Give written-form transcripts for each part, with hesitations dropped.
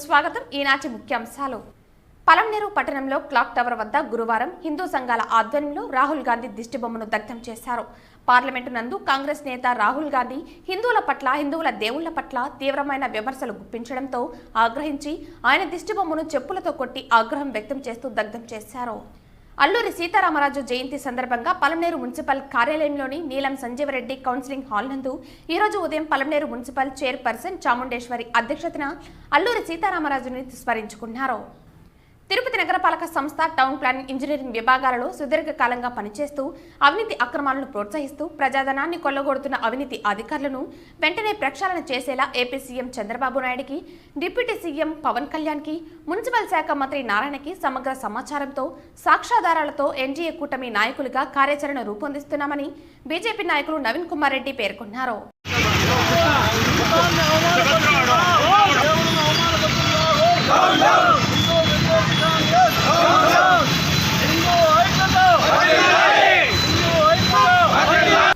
స్వాగతం. ఈనాటి ముఖ్యాంశాలు. పలంనేరు పట్టణంలో క్లాక్ టవర్ వద్ద గురువారం హిందూ సంఘాల ఆధ్వర్యంలో రాహుల్ గాంధీ దిష్టిబొమ్మను దగ్ధం చేశారు. పార్లమెంటు నందు కాంగ్రెస్ నేత రాహుల్ గాంధీ హిందువుల దేవుళ్ల పట్ల తీవ్రమైన విమర్శలు గుప్పించడంతో ఆగ్రహించి ఆయన దిష్టిబొమ్మను చెప్పులతో కొట్టి ఆగ్రహం వ్యక్తం చేస్తూ దగ్ధం చేశారు. అల్లూరి సీతారామరాజు జయంతి సందర్భంగా పలంనేరు మున్సిపల్ కార్యాలయంలోని నీలం సంజీవరెడ్డి కౌన్సిలింగ్ హాల్ నందు ఈ రోజు ఉదయం పలంనేరు మున్సిపల్ చైర్పర్సన్ చాముండేశ్వరి అధ్యక్షతన అల్లూరి సీతారామరాజుని స్మరించుకున్నారు. తిరుపతి నగరపాలక సంస్థ టౌన్ ప్లానింగ్ ఇంజనీరింగ్ విభాగాలలో సుదీర్ఘకాలంగా పనిచేస్తూ అవినీతి అక్రమాలను ప్రోత్సహిస్తూ ప్రజాధనాన్ని కొల్లగొడుతున్న అవినీతి అధికారులను వెంటనే ప్రక్షాళన చేసేలా ఏపీ సీఎం చంద్రబాబు నాయుడుకి, డిప్యూటీ సీఎం పవన్ కళ్యాణ్కి, మున్సిపల్ శాఖ మంత్రి నారాయణకి సమగ్ర సమాచారంతో సాక్ష్యాధారాలతో ఎన్డీఏ కూటమి నాయకులుగా కార్యాచరణ రూపొందిస్తున్నామని బీజేపీ నాయకులు నవీన్ కుమార్ రెడ్డి పేర్కొన్నారు.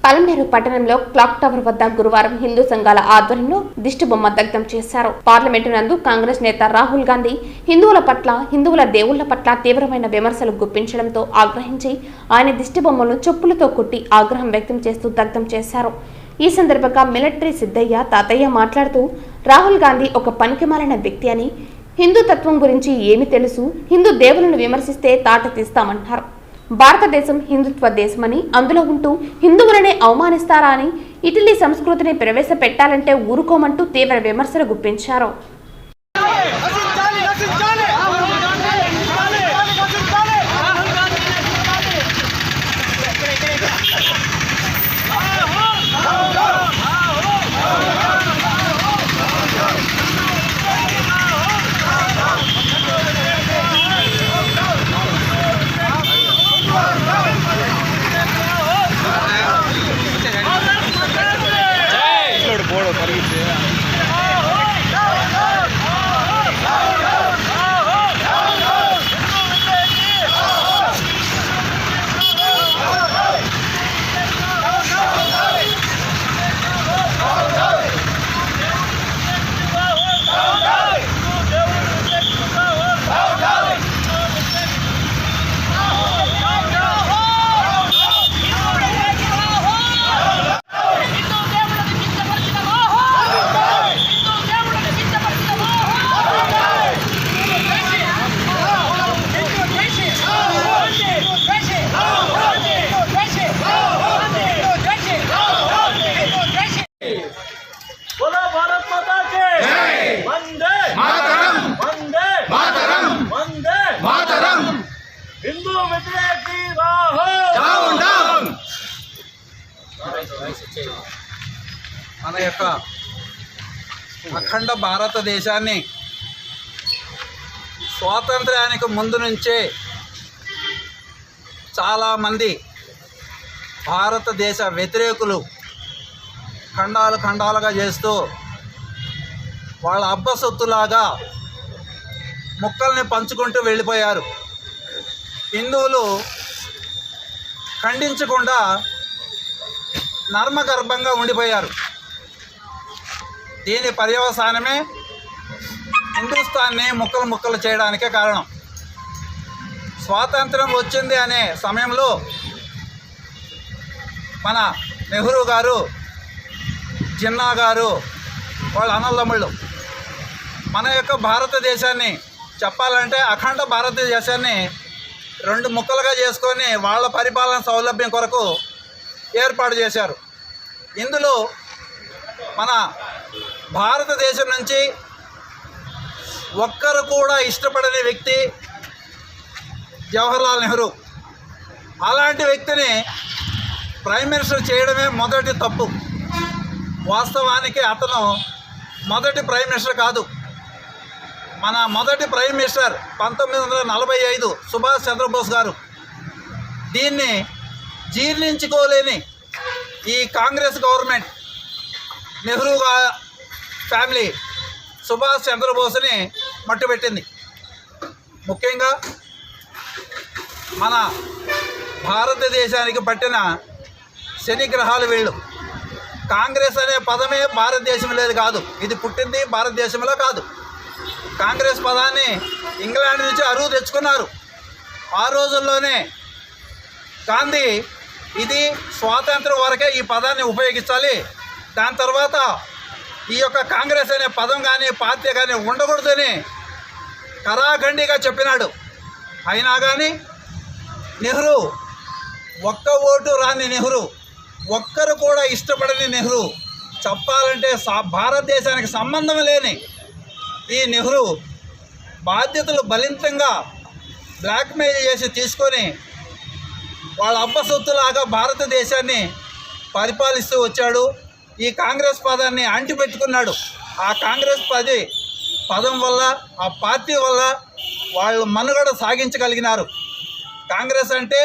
పలంనేరు పట్టణంలో క్లాక్ టవర్ వద్ద గురువారం హిందూ సంఘాల ఆధ్వర్యంలో దిష్టిబొమ్మ దగ్ధం చేశారు. పార్లమెంటు నందు కాంగ్రెస్ నేత రాహుల్ గాంధీ హిందువుల దేవుళ్ల పట్ల తీవ్రమైన విమర్శలు గుప్పించడంతో ఆగ్రహించి ఆయన దిష్టిబొమ్మను చెప్పులతో కొట్టి ఆగ్రహం వ్యక్తం చేస్తూ దగ్ధం చేశారు. ఈ సందర్భంగా మిలిటరీ సిద్ధయ్య తాతయ్య మాట్లాడుతూ రాహుల్ గాంధీ ఒక పనికిమాలిన వ్యక్తి అని, హిందూ తత్వం గురించి ఏమి తెలుసు, హిందూ దేవులను విమర్శిస్తే తాట తీస్తామన్నారు. భారతదేశం హిందుత్వ దేశమని, అందులో ఉంటూ హిందువులనే అవమానిస్తారా అని, ఇటలీ సంస్కృతిని ప్రవేశపెట్టాలంటే ఊరుకోమంటూ తీవ్ర విమర్శలు గుప్పించారు. మన యొక్క అఖండ భారతదేశాన్ని స్వాతంత్ర్యానికి ముందు నుంచే చాలామంది భారతదేశ వ్యతిరేకులు ఖండాలుగా చేస్తూ వాళ్ళ అబ్బసొత్తులాగా ముక్కల్ని పంచుకుంటూ వెళ్ళిపోయారు. హిందువులు ఖండించకుండా నర్మగర్భంగా ఉండిపోయారు. దీని పర్యవసానమే హిందుస్థాన్ని ముక్కలు చేయడానికే కారణం. స్వాతంత్రం వచ్చింది అనే సమయంలో మన నెహ్రూ గారు, జిన్నా గారు, వాళ్ళ అన్నదమ్ముళ్ళు మన యొక్క భారతదేశాన్ని చెప్పాలంటే అఖండ భారతదేశాన్ని రెండు ముక్కలుగా చేసుకొని వాళ్ళ పరిపాలన సౌలభ్యం కొరకు ఏర్పాటు చేశారు. ఇందులో మన భారతదేశం నుంచి ఒక్కరు కూడా ఇష్టపడని వ్యక్తి జవహర్లాల్ నెహ్రూ. అలాంటి వ్యక్తిని ప్రైమ్ మినిస్టర్ చేయడమే మొదటి తప్పు. వాస్తవానికి అతను మొదటి ప్రైమ్ మినిస్టర్ కాదు. మన మొదటి ప్రైమ్ మినిస్టర్ 1945 సుభాష్ చంద్రబోస్ గారు. దీన్ని జీర్ణించుకోలేని ఈ కాంగ్రెస్ గవర్నమెంట్, నెహ్రూ ఫ్యామిలీ సుభాష్ చంద్రబోస్ని మట్టుపెట్టింది. ముఖ్యంగా మన భారతదేశానికి పట్టిన శనిగ్రహాలు వీళ్ళు. కాంగ్రెస్ అనే పదమే భారతదేశంలో కాదు, ఇది పుట్టింది భారతదేశంలో కాదు. కాంగ్రెస్ పదాన్ని ఇంగ్లాండ్ నుంచి అరువు తెచ్చుకున్నారు. ఆ రోజుల్లోనే గాంధీ ఇది స్వాతంత్రం వరకే ఈ పదాన్ని ఉపయోగించాలి, దాని తర్వాత ఈ యొక్క కాంగ్రెస్ అనే పదం కానీ పార్టీ కానీ ఉండకూడదని కరాఖండిగా చెప్పినాడు. అయినా కానీ నెహ్రూ, ఒక్క ఓటు రాని నెహ్రూ, ఒక్కరు కూడా ఇష్టపడని నెహ్రూ, చెప్పాలంటే భారతదేశానికి సంబంధం లేని ఈ నెహ్రూ బాధ్యతలు బలింతంగా బ్లాక్మెయిల్ చేసి తీసుకొని వాళ్ళ అబ్బసొత్తులాగా భారతదేశాన్ని పరిపాలిస్తూ వచ్చాడు. ఈ కాంగ్రెస్ పదాన్ని అంటిపెట్టుకున్నాడు. ఆ కాంగ్రెస్ పదం వల్ల, ఆ పార్టీ వల్ల వాళ్ళు మనుగడ సాగించగలిగినారు. కాంగ్రెస్ అంటే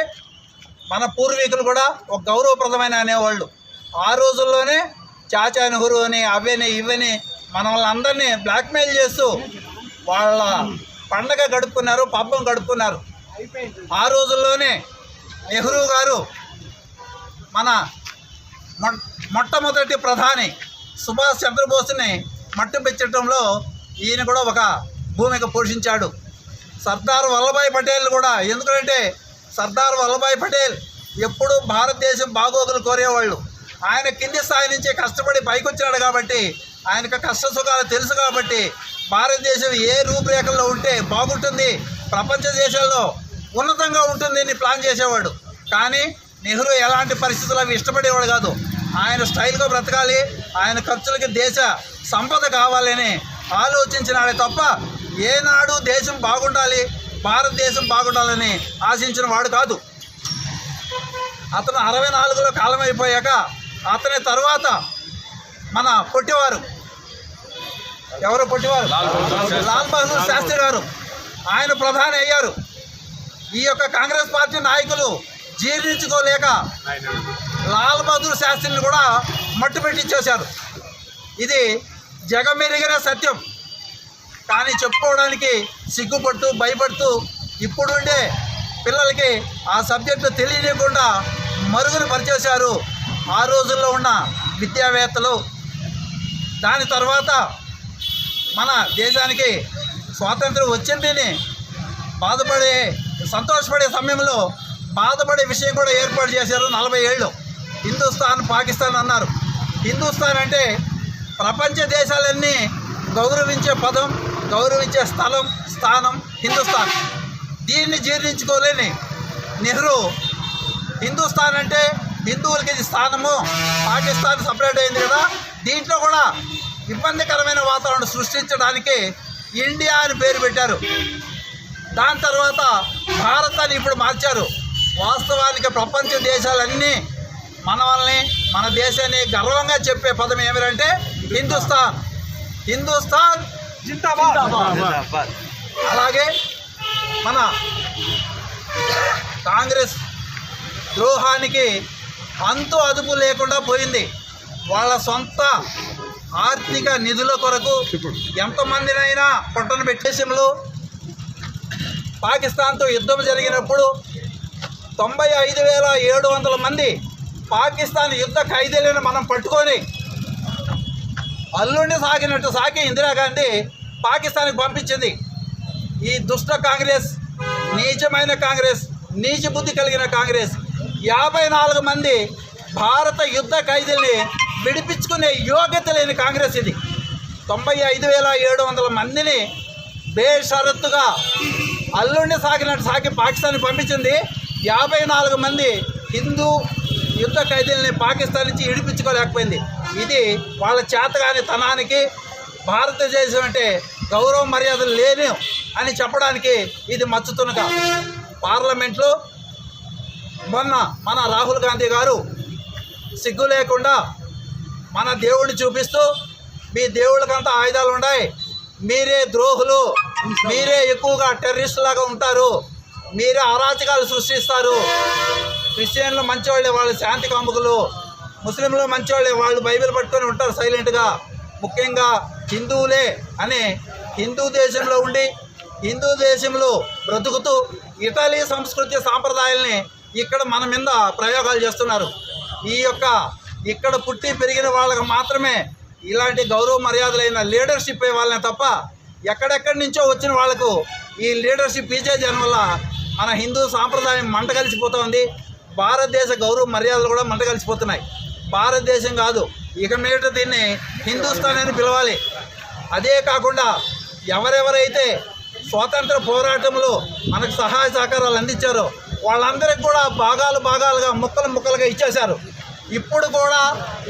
మన పూర్వీకులు కూడా ఒక గౌరవప్రదమైన అనేవాళ్ళు. ఆ రోజుల్లోనే చాచా నెహ్రూ అని అవని ఇవని మన వాళ్ళందరినీ బ్లాక్మెయిల్ చేస్తూ వాళ్ళ పండగ గడుపుకున్నారు, పబ్బం గడుపుకున్నారు. ఆ రోజుల్లోనే నెహ్రూ గారు మన మొట్టమొదటి ప్రధాని సుభాష్ చంద్రబోస్ని మట్టుపెట్టడంలో ఈయన కూడా ఒక భూమిక పోషించాడు. సర్దార్ వల్లభాయ్ పటేల్ కూడా, ఎందుకంటే సర్దార్ వల్లభాయ్ పటేల్ ఎప్పుడూ భారతదేశం బాగోగులు కోరేవాళ్ళు. ఆయన కింది స్థాయి నుంచి కష్టపడి పైకి వచ్చాడు కాబట్టి, ఆయనకు కష్ట సుఖాలు తెలుసు కాబట్టి భారతదేశం ఏ రూపురేఖల్లో ఉంటే బాగుంటుంది, ప్రపంచ దేశాల్లో ఉన్నతంగా ఉంటుంది అని ప్లాన్ చేసేవాడు. కానీ నెహ్రూ ఎలాంటి పరిస్థితులు అవి ఇష్టపడేవాడు కాదు. ఆయన స్టైల్గా బ్రతకాలి, ఆయన ఖర్చులకి దేశ సంపద కావాలని ఆలోచించినాడే తప్ప ఏనాడు దేశం బాగుండాలి, భారతదేశం బాగుండాలని ఆశించిన వాడు కాదు. అతను 64లో కాలం అయిపోయాక అతని తర్వాత మన పొట్టివారు, ఎవరు పొట్టివారు, లాల్ బహదూర్ శాస్త్రి గారు, ఆయన ప్రధాని అయ్యారు. ఈ యొక్క కాంగ్రెస్ పార్టీ నాయకులు జీర్ణించుకోలేక లాల్ బహదూర్ శాస్త్రిని కూడా మట్టు పెట్టించేశారు. ఇది జగమెరిగిన సత్యం. కానీ చెప్పుకోవడానికి సిగ్గుపడుతూ భయపడుతూ ఇప్పుడుండే పిల్లలకి ఆ సబ్జెక్టు తెలియకుండా మరుగున పరిచేశారు ఆ రోజుల్లో ఉన్న విద్యావేత్తలు. దాని తర్వాత మన దేశానికి స్వాతంత్రం వచ్చిందని సంతోషపడే సమయంలో బాధపడే విషయం కూడా ఏర్పాటు చేశారు. 40 ఏళ్ళు హిందుస్థాన్, పాకిస్తాన్ అన్నారు. హిందుస్థాన్ అంటే ప్రపంచ దేశాలన్నీ గౌరవించే పదం, గౌరవించే స్థానం హిందుస్థాన్. దీన్ని జీర్ణించుకోలేని నెహ్రూ హిందుస్థాన్ అంటే హిందువులకి ఇది స్థానము, పాకిస్తాన్ సపరేట్ అయింది కదా, దీంట్లో కూడా ఇబ్బందికరమైన వాతావరణం సృష్టించడానికి ఇండియా అని పేరు పెట్టారు. దాని తర్వాత భారత్ అని ఇప్పుడు మార్చారు. వాస్తవానికి ప్రపంచ దేశాలన్నీ మన దేశాన్ని గర్వంగా చెప్పే పదం ఏమిటంటే హిందుస్థాన్. హిందుస్థాన్ జిందాబాద్. అలాగే మన కాంగ్రెస్ ద్రోహానికి అంతు అదుపు లేకుండా పోయింది. వాళ్ళ సొంత ఆర్థిక నిధుల కొరకు ఎంతమందినైనా పొట్టన పెట్టేసింలో పాకిస్తాన్తో యుద్ధం జరిగినప్పుడు 95,700 మంది పాకిస్తాన్ యుద్ధ ఖైదీలను మనం పట్టుకొని అల్లుండి సాగినట్టు సాకి ఇందిరాగాంధీ పాకిస్తాన్కి పంపించింది. ఈ దుష్ట కాంగ్రెస్, నీచమైన కాంగ్రెస్, నీచ బుద్ధి కలిగిన కాంగ్రెస్ 54 మంది భారత యుద్ధ ఖైదీల్ని విడిపించుకునే యోగ్యత లేని కాంగ్రెస్ ఇది. 95,700 మందిని బేషరత్తుగా అల్లుండి సాగినట్టు సాకి పాకిస్తాన్కి పంపించింది. 54 మంది హిందూ యుద్ధ ఖైదీలని పాకిస్తాన్ నుంచి విడిపించుకోలేకపోయింది. ఇది వాళ్ళ చేతగాని తనానికి, భారతదేశం అంటే గౌరవ మర్యాదలు లేని అని చెప్పడానికి ఇది మచ్చుతునక. పార్లమెంట్లో మొన్న మన రాహుల్ గాంధీ గారు సిగ్గు లేకుండా మన దేవుడిని చూపిస్తూ, మీ దేవుళ్ళకంతా ఆయుధాలు ఉన్నాయి, మీరే ద్రోహులు, మీరే ఎక్కువగా టెర్రరిస్ట్ లాగా ఉంటారు, మీరే అరాచకాలు సృష్టిస్తారు. క్రిస్టియన్లు మంచివాళ్ళే, వాళ్ళు శాంతి కాముకులు. ముస్లింలు మంచివాళ్ళే, వాళ్ళు బైబిల్ పట్టుకొని ఉంటారు సైలెంట్గా. ముఖ్యంగా హిందువులే అని హిందూ దేశంలో ఉండి హిందూ దేశంలో బ్రతుకుతూ ఇటలీ సంస్కృతి సాంప్రదాయాల్ని ఇక్కడ మన మీద ప్రయోగాలు చేస్తున్నారు. ఇక్కడ పుట్టి పెరిగిన వాళ్ళకి మాత్రమే ఇలాంటి గౌరవ మర్యాదలైన లీడర్షిప్ వాళ్ళని తప్ప ఎక్కడెక్కడి నుంచో వచ్చిన వాళ్ళకు ఈ లీడర్షిప్ ఇచ్చేదాని వల్ల మన హిందూ సాంప్రదాయం మంట కలిసిపోతుంది. భారతదేశ గౌరవ మర్యాదలు కూడా మంట కలిసిపోతున్నాయి. భారతదేశం కాదు, ఇక మీదట దీన్ని హిందుస్థాన్ అని పిలవాలి. అదే కాకుండా ఎవరెవరైతే స్వాతంత్ర పోరాటంలో మనకు సహాయ సహకారాలు అందించారో వాళ్ళందరికీ కూడా భాగాలుగా ముక్కలుగా ఇచ్చేశారు. ఇప్పుడు కూడా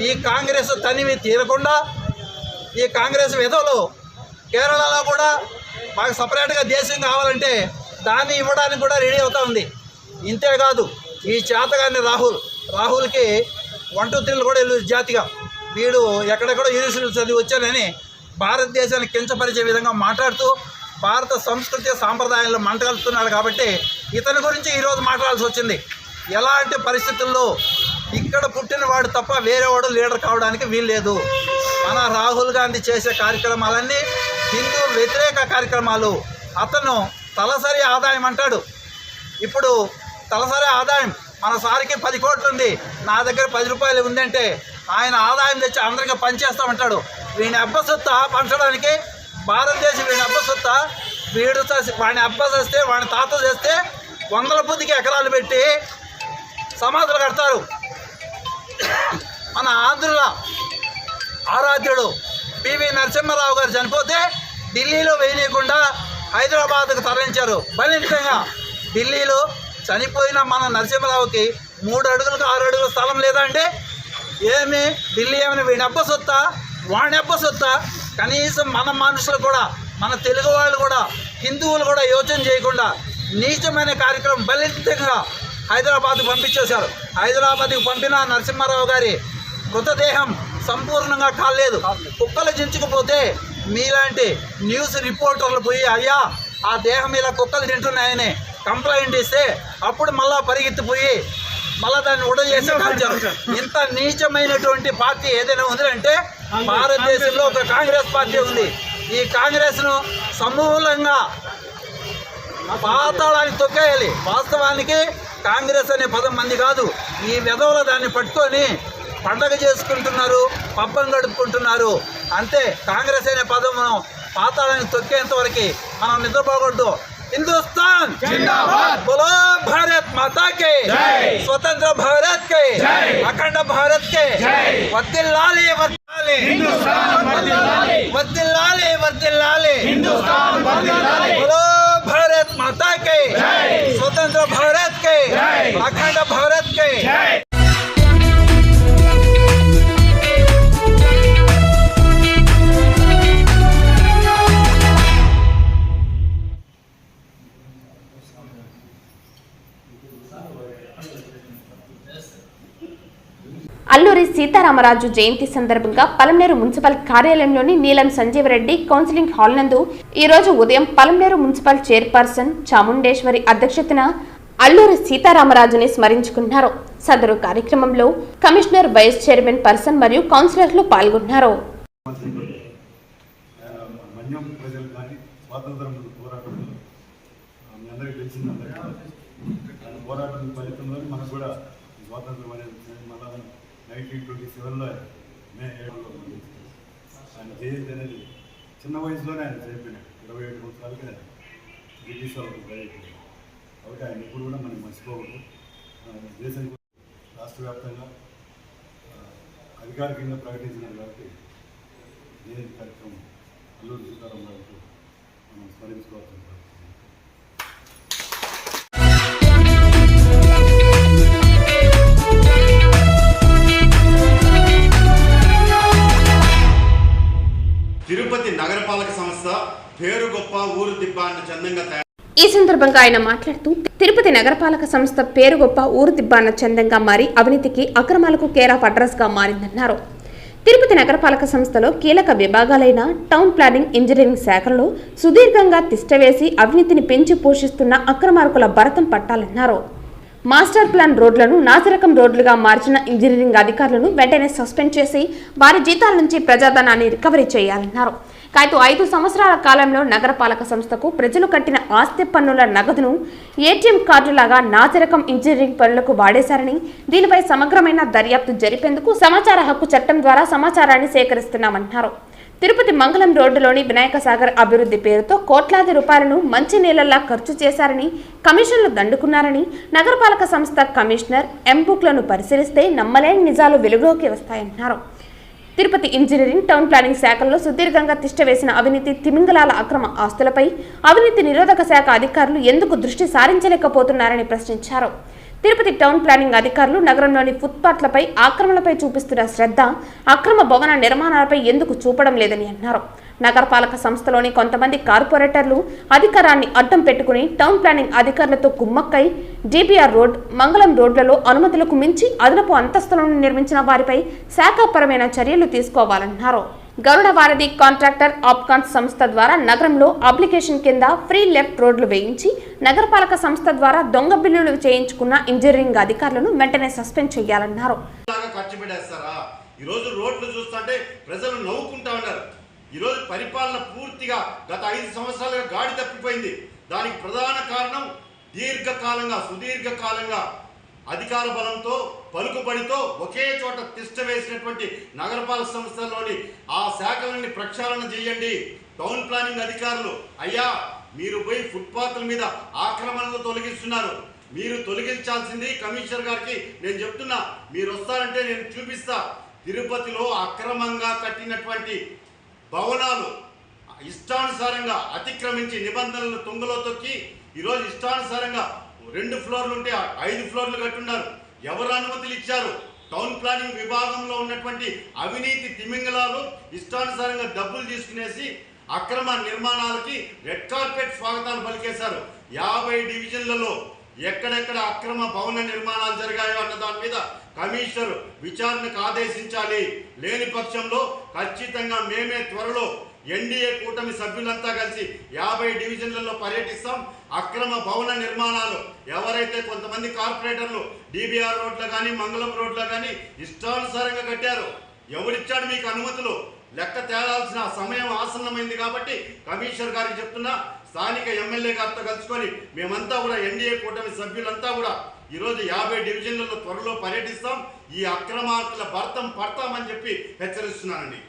ఈ కాంగ్రెస్ తనివి తీరకుండా ఈ కాంగ్రెస్ విధులు కేరళలో కూడా మాకు సపరేట్గా దేశం కావాలంటే దాన్ని ఇవ్వడానికి కూడా రెడీ అవుతా ఉంది. ఇంతేకాదు ఈ చేతగాని రాహుల్కి 1, 2, 3 కూడా వెళ్ళి జాతిగా వీడు ఎక్కడెక్కడో యూనివర్సిటీలు చదివి వచ్చానని భారతదేశాన్ని కించపరిచే విధంగా మాట్లాడుతూ భారత సంస్కృతి సాంప్రదాయాల్లో మంటగలుపుతున్నాడు. కాబట్టి ఇతని గురించి ఈరోజు మాట్లాడాల్సి వచ్చింది. ఎలాంటి పరిస్థితుల్లో ఇక్కడ పుట్టిన వాడు తప్ప వేరేవాడు లీడర్ కావడానికి వీల్లేదు. మన రాహుల్ గాంధీ చేసే కార్యక్రమాలన్నీ హిందూ వ్యతిరేక కార్యక్రమాలు. అతను తలసరి ఆదాయం అంటాడు. ఇప్పుడు తలసరి ఆదాయం మన సారికి 10 కోట్లు ఉంది, నా దగ్గర 10 రూపాయలు ఉందంటే ఆయన ఆదాయం తెచ్చి అందరికీ పనిచేస్తామంటాడు. వీడిని అబ్బసొత్తా పంచడానికి భారతదేశం వీడిని అబ్బసొత్తా. వాడిని అబ్బసేస్తే వాడిని తాత చేస్తే 100 బుద్ధికి ఎకరాలు పెట్టి సమాధులు కడతారు. మన ఆంధ్రుల ఆరాధ్యుడు పివి నరసింహారావు గారు చనిపోతే ఢిల్లీలో వేయనీయకుండా హైదరాబాద్కు తరలించారు బలిష్టంగా. ఢిల్లీలో చనిపోయిన మన నరసింహారావుకి 3 అడుగులకు 6 అడుగుల స్థలం లేదా అంటే ఏమి ఢిల్లీ ఏమైనా వీడి అబ్బసొత్తా వాడిని అబ్బసొత్తా? కనీసం మన మనుషులు కూడా మన తెలుగు వాళ్ళు కూడా హిందువులు కూడా యోచన చేయకుండా నీచమైన కార్యక్రమం బలిష్టంగా హైదరాబాద్కు పంపించేశారు. హైదరాబాద్కి పంపిన నరసింహారావు గారి మృతదేహం సంపూర్ణంగా కాలేదు. కుక్కలు చించుకుపోతే మీలాంటి న్యూస్ రిపోర్టర్లు పోయి అయ్యా ఆ దేహం ఇలా కుక్కలు తింటున్నాయని కంప్లైంట్ ఇస్తే అప్పుడు మళ్ళా పరిగెత్తిపోయి మళ్ళా దాన్ని ఉడచేసి కాల్చారు. ఇంత నీచమైనటువంటి పార్టీ ఏదైనా ఉందంటే భారతదేశంలో ఒక కాంగ్రెస్ పార్టీ ఉంది. ఈ కాంగ్రెస్ను సమూలంగా పాతాళానికి తొక్కేయాలి. వాస్తవానికి కాంగ్రెస్ అనే పదం మంది కాదు. ఈ వెధవలు దాన్ని పట్టుకొని పండగ చేసుకుంటున్నారు, పబ్బం గడుపుకుంటున్నారు. అంతే. కాంగ్రెస్ అనే పదమును పాతాళానికి తొక్కేంత వరకు మనం నిద్రపోకూడదు. हिंदुस्तान जिंदाबाद, बोलो भारत माता के जय, स्वतंत्र भारत के जय, अखंड भारत के जय, वर्दिल्लाले वर्दिल्लाले हिंदुस्तान, वर्दिल्लाले वर्दिल्लाले हिंदुस्तान, बोलो भारत माता के जय, स्वतंत्र भारत के जय, अखंड भारत के जय. అల్లూరి సీతారామరాజు జయంతి సందర్భంగా పలమనేరు మున్సిపల్ కార్యాలయంలోని నీలం సంజీవరెడ్డి కౌన్సిలింగ్ హాల్ నందు ఈ రోజు ఉదయం పలమనేరు మున్సిపల్ చైర్పర్సన్ చాముండేశ్వరి అధ్యక్షతన అల్లూరి సీతారామరాజుని స్మరించుకున్నారు. సదరు కార్యక్రమంలో కమిషనర్ వైస్ చైర్మన్ పర్సన్ మరియు కౌన్సిలర్లు పాల్గొన్నారు. స్వాతంత్రం అనేది మళ్ళా 1927లో మే 7లో ఆయన జయంతి అనేది చిన్న వయసులోనే ఆయన చనిపోయినాడు. 27 సంవత్సరాలకి బ్రిటిష్ వాళ్ళకి బయటపోయాడు. కాబట్టి ఆయన ఇప్పుడు కూడా మనం మర్చిపోకూడదు. దేశం రాష్ట్ర వ్యాప్తంగా అధికారికంగా ప్రకటించినారు కాబట్టి జయంతి కార్యక్రమం అల్లూరి సీతారామరాజుకు మనం స్మరించుకోవాల్సింది. తిరుపతి నగరపాలక సంస్థ పేరు గొప్ప ఊరు దిబ్బ అన్న చందంగా తయారు. ఈ సందర్భంగా ఆయన మాట్లాడుతూ తిరుపతి నగరపాలక సంస్థ పేరు గొప్ప ఊరు దిబ్బ అన్న చందంగా మారి అవినీతికి అక్రమాలకు కేర్ ఆఫ్ అడ్రస్ గా మారిందన్నారు. తిరుపతి నగరపాలక సంస్థలో కీలక విభాగాలైన టౌన్ ప్లానింగ్, ఇంజనీరింగ్ శాఖలలో సుదీర్ఘంగా తిష్టవేసి అవినీతిని పెంచి పోషిస్తున్న అక్రమార్కుల భరతం పట్టాలన్నారు. మాస్టర్ ప్లాన్ రోడ్లను నాసిరకం రోడ్లుగా మార్చిన ఇంజనీరింగ్ అధికారులను వెంటనే సస్పెండ్ చేసి వారి జీతాల నుంచి ప్రజాధనాన్ని రికవరీ చేయాలన్నారు. కాదు 5 సంవత్సరాల కాలంలో నగరపాలక సంస్థకు ప్రజలు కట్టిన ఆస్తి పన్నుల నగదును ఏటీఎం కార్డులాగా నాసిరకం ఇంజనీరింగ్ పనులకు వాడేశారని, దీనిపై సమగ్రమైన దర్యాప్తు జరిపేందుకు సమాచార హక్కు చట్టం ద్వారా సమాచారాన్ని సేకరిస్తున్నామన్నారు. తిరుపతి మంగళం రోడ్డులోని వినాయక సాగర్ అభివృద్ధి పేరుతో కోట్లాది రూపాయలను మంచి నీళ్లలా ఖర్చు చేశారని, కమిషన్లు దండుకున్నారని నగరపాలక సంస్థ కమిషనర్ బుక్లను పరిశీలిస్తే నమ్మలేని నిజాలు వెలుగులోకి వస్తాయన్నారు. తిరుపతి ఇంజనీరింగ్, టౌన్ ప్లానింగ్ శాఖల్లో సుదీర్ఘంగా తిష్టవేసిన అవినీతి తిమింగలాల అక్రమ ఆస్తులపై అవినీతి నిరోధక శాఖ అధికారులు ఎందుకు దృష్టి సారించలేకపోతున్నారని ప్రశ్నించారు. తిరుపతి టౌన్ ప్లానింగ్ అధికారులు నగరంలోని ఫుట్పాత్లపై ఆక్రమణలపై చూపిస్తున్న శ్రద్ధ అక్రమ భవన నిర్మాణాలపై ఎందుకు చూపడం లేదని అన్నారు. నగరపాలక సంస్థలోని కొంతమంది కార్పొరేటర్లు అధికారాన్ని అడ్డం పెట్టుకుని టౌన్ ప్లానింగ్ అధికారులతో కుమ్మక్కై డిబిఆర్ రోడ్, మంగళం రోడ్లలో అనుమతులకు మించి అదనపు అంతస్తులను నిర్మించిన వారిపై శాఖాపరమైన చర్యలు తీసుకోవాలన్నారు. గరుడ వారధి కాంట్రాక్టర్ ఆప్కాన్ సంస్థ ద్వారా నగరంలో అప్లికేషన్ కింద ఫ్రీ లెఫ్ట్ రోడ్లు వేయించి నగరపాలక సంస్థ ద్వారా దొంగ బిల్లులు చేయించుకున్న ఇంజనీరింగ్ అధికారులను వెంటనే సస్పెండ్ చేయాలన్నారు. ఈరోజు రోడ్లు చూస్తుంటే ప్రజలు నవ్వుకుంటా ఉన్నారు. ఈరోజు పరిపాలన పూర్తిగా గత 5 సంవత్సరాలుగా గాడి తప్పిపోయింది. దానికి ప్రధాన కారణం సుదీర్ఘకాలంగా అధికార బలంతో, పలుకుబడితో ఒకే చోట తిష్ట వేసినటువంటి నగరపాలక సంస్థల్లోని ఆ శాఖలని ప్రక్షాళన చేయండి. టౌన్ ప్లానింగ్ అధికారులు, అయ్యా మీరు పోయి ఫుట్పాత్ల మీద ఆక్రమణలు తొలగిస్తున్నారు. మీరు తొలగించాల్సింది కమిషనర్ గారికి నేను చెప్తున్నా. మీరు వస్తారంటే నేను చూపిస్తా. తిరుపతిలో అక్రమంగా కట్టినటువంటి భవనాలు ఇష్టానుసారంగా అతిక్రమించి నిబంధనలను తుంగలో తొక్కి ఈరోజు ఇష్టానుసారంగా 2 ఫ్లోర్లు ఉంటే 5 ఫ్లోర్లు కట్టున్నారు. ఎవరు అనుమతులు ఇచ్చారు? టౌన్ ప్లానింగ్ విభాగంలో ఉన్నటువంటి అవినీతి తిమింగలాలు ఇష్టానుసారంగా డబ్బులు తీసుకునేసి అక్రమ నిర్మాణాలకి రెడ్ కార్పెట్ స్వాగతాలు పలికేశారు. 50 డివిజన్లలో ఎక్కడెక్కడ అక్రమ భవన నిర్మాణాలు జరిగాయో అన్న దాని మీద కమిషనర్ విచారణకు ఆదేశించాలి. లేని పక్షంలో ఖచ్చితంగా మేమే త్వరలో ఎన్డీఏ కూటమి సభ్యులంతా కలిసి 50 డివిజన్లలో పర్యటిస్తాం. అక్రమ భవన నిర్మాణాలు ఎవరైతే కొంతమంది కార్పొరేటర్లు డిబిఆర్ రోడ్లో కానీ, మంగళం రోడ్లో కానీ ఇష్టానుసారంగా కట్టారు, ఎవరిచ్చాడు మీకు అనుమతులు? లెక్క తేలాల్సిన సమయం ఆసన్నమైంది. కాబట్టి కమిషనర్ గారికి చెప్తున్నా, స్థానిక ఎమ్మెల్యే గారితో కలుసుకొని మేమంతా కూడా ఎన్డీఏ కూటమి సభ్యులంతా కూడా ఈరోజు 50 డివిజన్లలో త్వరలో పర్యటిస్తాం. ఈ అక్రమార్కుల భర్తం పడతామని చెప్పి హెచ్చరిస్తున్నానండి.